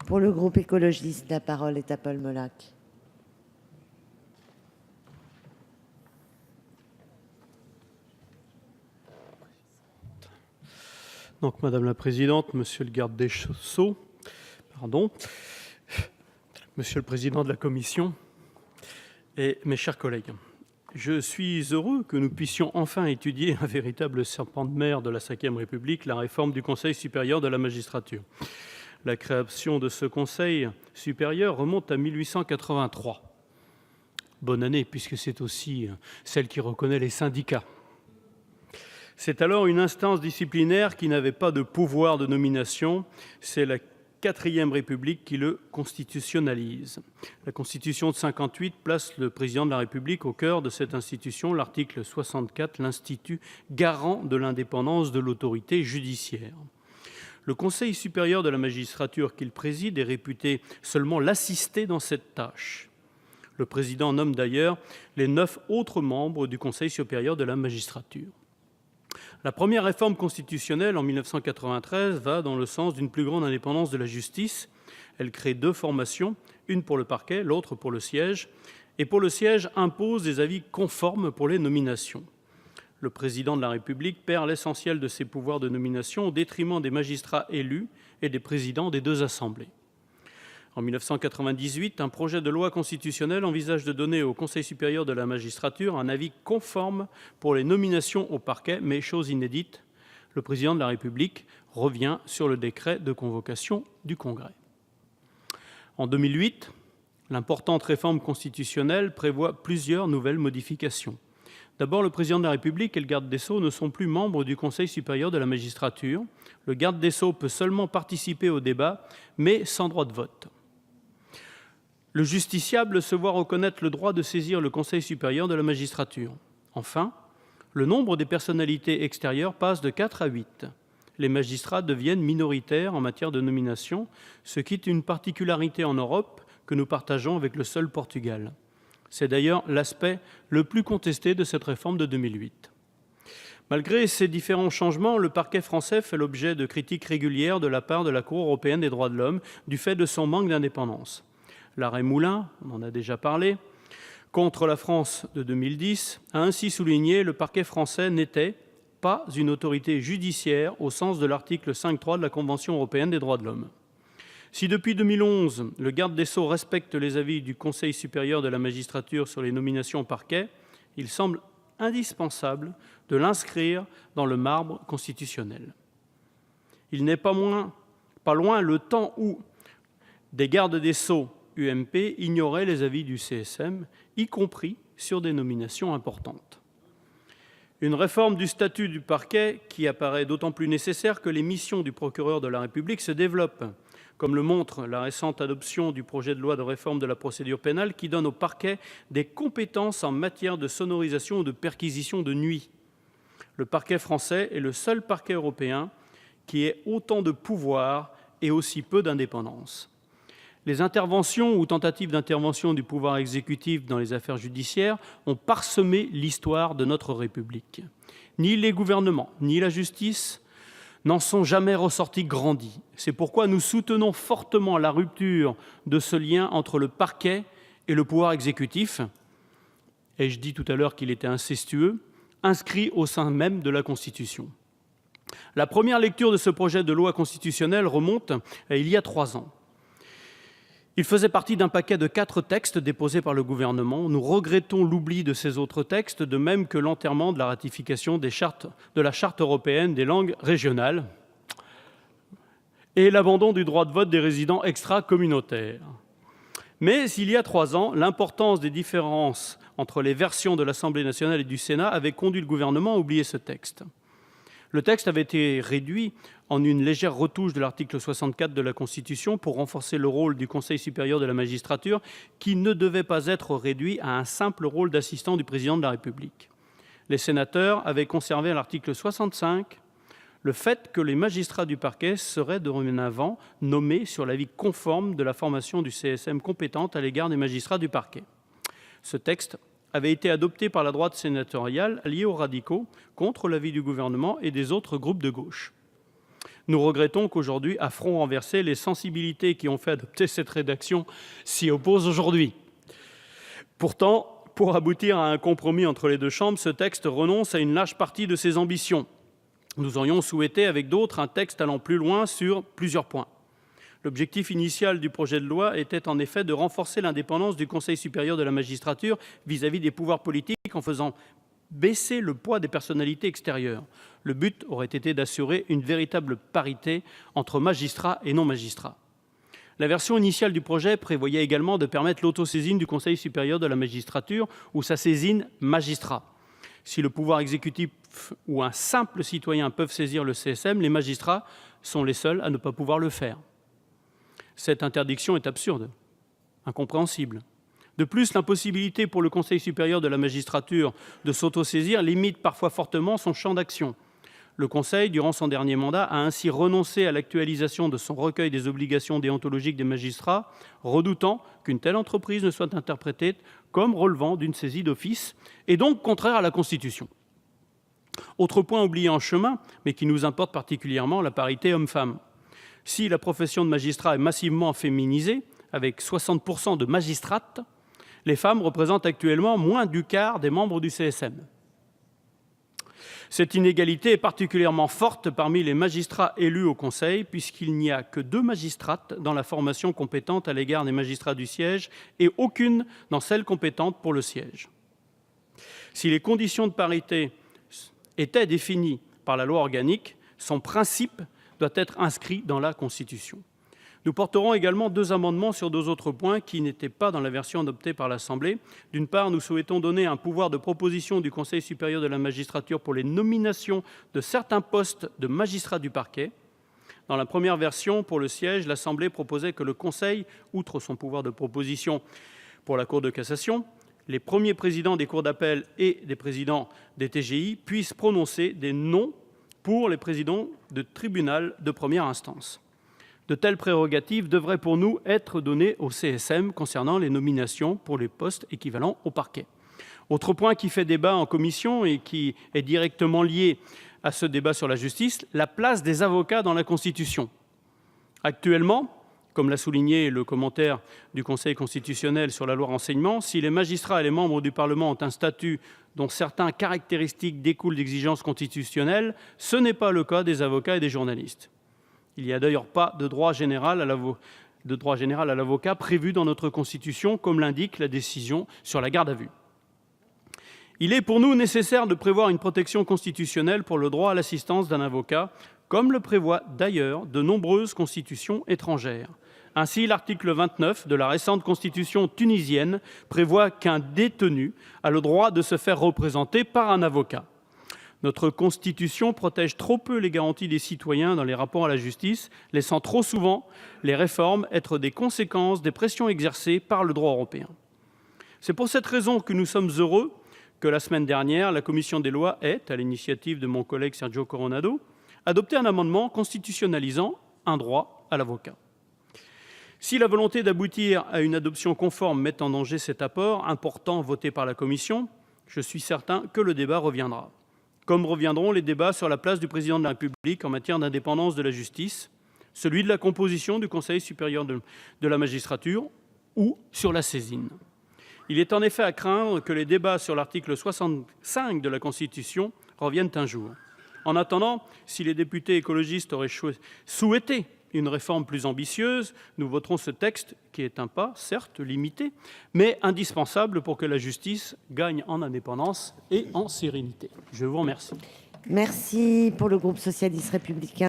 Pour le groupe écologiste, la parole est à Paul Molac. Donc, Madame la Présidente, Monsieur le garde des Sceaux, Monsieur le Président de la Commission et mes chers collègues, je suis heureux que nous puissions enfin étudier un véritable serpent de mer de la Ve République, la réforme du Conseil supérieur de la magistrature. La création de ce Conseil supérieur remonte à 1883. Bonne année, puisque c'est aussi celle qui reconnaît les syndicats. C'est alors une instance disciplinaire qui n'avait pas de pouvoir de nomination. C'est la Quatrième République qui le constitutionnalise. La Constitution de 1958 place le président de la République au cœur de cette institution. L'article 64 l'institue garant de l'indépendance de l'autorité judiciaire. Le Conseil supérieur de la magistrature qu'il préside est réputé seulement l'assister dans cette tâche. Le président nomme d'ailleurs les 9 autres membres du Conseil supérieur de la magistrature. La première réforme constitutionnelle en 1993 va dans le sens d'une plus grande indépendance de la justice. Elle crée 2 formations, une pour le parquet, l'autre pour le siège, et pour le siège impose des avis conformes pour les nominations. Le président de la République perd l'essentiel de ses pouvoirs de nomination au détriment des magistrats élus et des présidents des 2 assemblées. En 1998, un projet de loi constitutionnelle envisage de donner au Conseil supérieur de la magistrature un avis conforme pour les nominations au parquet, mais chose inédite, le président de la République revient sur le décret de convocation du Congrès. En 2008, l'importante réforme constitutionnelle prévoit plusieurs nouvelles modifications. D'abord, le président de la République et le garde des Sceaux ne sont plus membres du Conseil supérieur de la magistrature. Le garde des Sceaux peut seulement participer au débat, mais sans droit de vote. Le justiciable se voit reconnaître le droit de saisir le Conseil supérieur de la magistrature. Enfin, le nombre des personnalités extérieures passe de 4 à 8. Les magistrats deviennent minoritaires en matière de nomination, ce qui est une particularité en Europe que nous partageons avec le seul Portugal. C'est d'ailleurs l'aspect le plus contesté de cette réforme de 2008. Malgré ces différents changements, le parquet français fait l'objet de critiques régulières de la part de la Cour européenne des droits de l'homme du fait de son manque d'indépendance. L'arrêt Moulin, on en a déjà parlé, contre la France de 2010, a ainsi souligné le parquet français n'était pas une autorité judiciaire au sens de l'article 5.3 de la Convention européenne des droits de l'homme. Si depuis 2011, le garde des Sceaux respecte les avis du Conseil supérieur de la magistrature sur les nominations au parquet, il semble indispensable de l'inscrire dans le marbre constitutionnel. Il n'est pas loin le temps où des gardes des Sceaux UMP ignoraient les avis du CSM, y compris sur des nominations importantes. Une réforme du statut du parquet qui apparaît d'autant plus nécessaire que les missions du procureur de la République se développent, comme le montre la récente adoption du projet de loi de réforme de la procédure pénale qui donne au parquet des compétences en matière de sonorisation ou de perquisition de nuit. Le parquet français est le seul parquet européen qui ait autant de pouvoir et aussi peu d'indépendance. Les interventions ou tentatives d'intervention du pouvoir exécutif dans les affaires judiciaires ont parsemé l'histoire de notre République. Ni les gouvernements, ni la justice n'en sont jamais ressortis grandis. C'est pourquoi nous soutenons fortement la rupture de ce lien entre le parquet et le pouvoir exécutif, et je dis tout à l'heure qu'il était incestueux, inscrit au sein même de la Constitution. La première lecture de ce projet de loi constitutionnelle remonte à il y a 3 ans. Il faisait partie d'un paquet de 4 textes déposés par le gouvernement. Nous regrettons l'oubli de ces autres textes, de même que l'enterrement de la ratification de la Charte européenne des langues régionales et l'abandon du droit de vote des résidents extra-communautaires. Mais il y a 3 ans, l'importance des différences entre les versions de l'Assemblée nationale et du Sénat avait conduit le gouvernement à oublier ce texte. Le texte avait été réduit en une légère retouche de l'article 64 de la Constitution pour renforcer le rôle du Conseil supérieur de la magistrature, qui ne devait pas être réduit à un simple rôle d'assistant du président de la République. Les sénateurs avaient conservé à l'article 65 le fait que les magistrats du parquet seraient dorénavant nommés sur l'avis conforme de la formation du CSM compétente à l'égard des magistrats du parquet. Ce texte avait été adopté par la droite sénatoriale alliée aux radicaux contre l'avis du gouvernement et des autres groupes de gauche. Nous regrettons qu'aujourd'hui, à front renversé, les sensibilités qui ont fait adopter cette rédaction s'y opposent aujourd'hui. Pourtant, pour aboutir à un compromis entre les deux chambres, ce texte renonce à une large partie de ses ambitions. Nous aurions souhaité, avec d'autres, un texte allant plus loin sur plusieurs points. L'objectif initial du projet de loi était en effet de renforcer l'indépendance du Conseil supérieur de la magistrature vis-à-vis des pouvoirs politiques en faisant baisser le poids des personnalités extérieures. Le but aurait été d'assurer une véritable parité entre magistrats et non-magistrats. La version initiale du projet prévoyait également de permettre l'autosaisine du Conseil supérieur de la magistrature ou sa saisine magistrat. Si le pouvoir exécutif ou un simple citoyen peuvent saisir le CSM, les magistrats sont les seuls à ne pas pouvoir le faire. Cette interdiction est absurde, incompréhensible. De plus, l'impossibilité pour le Conseil supérieur de la magistrature de s'autosaisir limite parfois fortement son champ d'action. Le Conseil, durant son dernier mandat, a ainsi renoncé à l'actualisation de son recueil des obligations déontologiques des magistrats, redoutant qu'une telle entreprise ne soit interprétée comme relevant d'une saisie d'office et donc contraire à la Constitution. Autre point oublié en chemin, mais qui nous importe particulièrement, la parité homme-femme. Si la profession de magistrat est massivement féminisée, avec 60% de magistrates, les femmes représentent actuellement moins du quart des membres du CSM. Cette inégalité est particulièrement forte parmi les magistrats élus au Conseil, puisqu'il n'y a que 2 magistrates dans la formation compétente à l'égard des magistrats du siège et aucune dans celle compétente pour le siège. Si les conditions de parité étaient définies par la loi organique, son principe doit être inscrit dans la Constitution. Nous porterons également 2 amendements sur 2 autres points qui n'étaient pas dans la version adoptée par l'Assemblée. D'une part, nous souhaitons donner un pouvoir de proposition du Conseil supérieur de la magistrature pour les nominations de certains postes de magistrats du parquet. Dans la première version, pour le siège, l'Assemblée proposait que le Conseil, outre son pouvoir de proposition pour la Cour de cassation, les premiers présidents des cours d'appel et des présidents des TGI puissent prononcer des noms pour les présidents de tribunal de première instance. De telles prérogatives devraient pour nous être données au CSM concernant les nominations pour les postes équivalents au parquet. Autre point qui fait débat en commission et qui est directement lié à ce débat sur la justice, la place des avocats dans la Constitution. Actuellement, comme l'a souligné le commentaire du Conseil constitutionnel sur la loi renseignement, si les magistrats et les membres du Parlement ont un statut dont certaines caractéristiques découlent d'exigences constitutionnelles, ce n'est pas le cas des avocats et des journalistes. Il n'y a d'ailleurs pas de droit général à l'avocat prévu dans notre Constitution, comme l'indique la décision sur la garde à vue. Il est pour nous nécessaire de prévoir une protection constitutionnelle pour le droit à l'assistance d'un avocat, comme le prévoient d'ailleurs de nombreuses constitutions étrangères. Ainsi, l'article 29 de la récente constitution tunisienne prévoit qu'un détenu a le droit de se faire représenter par un avocat. Notre Constitution protège trop peu les garanties des citoyens dans les rapports à la justice, laissant trop souvent les réformes être des conséquences des pressions exercées par le droit européen. C'est pour cette raison que nous sommes heureux que la semaine dernière, la commission des lois ait, à l'initiative de mon collègue Sergio Coronado, adopté un amendement constitutionnalisant un droit à l'avocat. Si la volonté d'aboutir à une adoption conforme met en danger cet apport important voté par la commission, je suis certain que le débat reviendra. Comme reviendront les débats sur la place du président de la République en matière d'indépendance de la justice, celui de la composition du Conseil supérieur de la magistrature ou sur la saisine. Il est en effet à craindre que les débats sur l'article 65 de la Constitution reviennent un jour. En attendant, si les députés écologistes auraient souhaité une réforme plus ambitieuse, nous voterons ce texte qui est un pas, certes limité, mais indispensable pour que la justice gagne en indépendance et en sérénité. Je vous remercie. Merci pour le groupe socialiste républicain.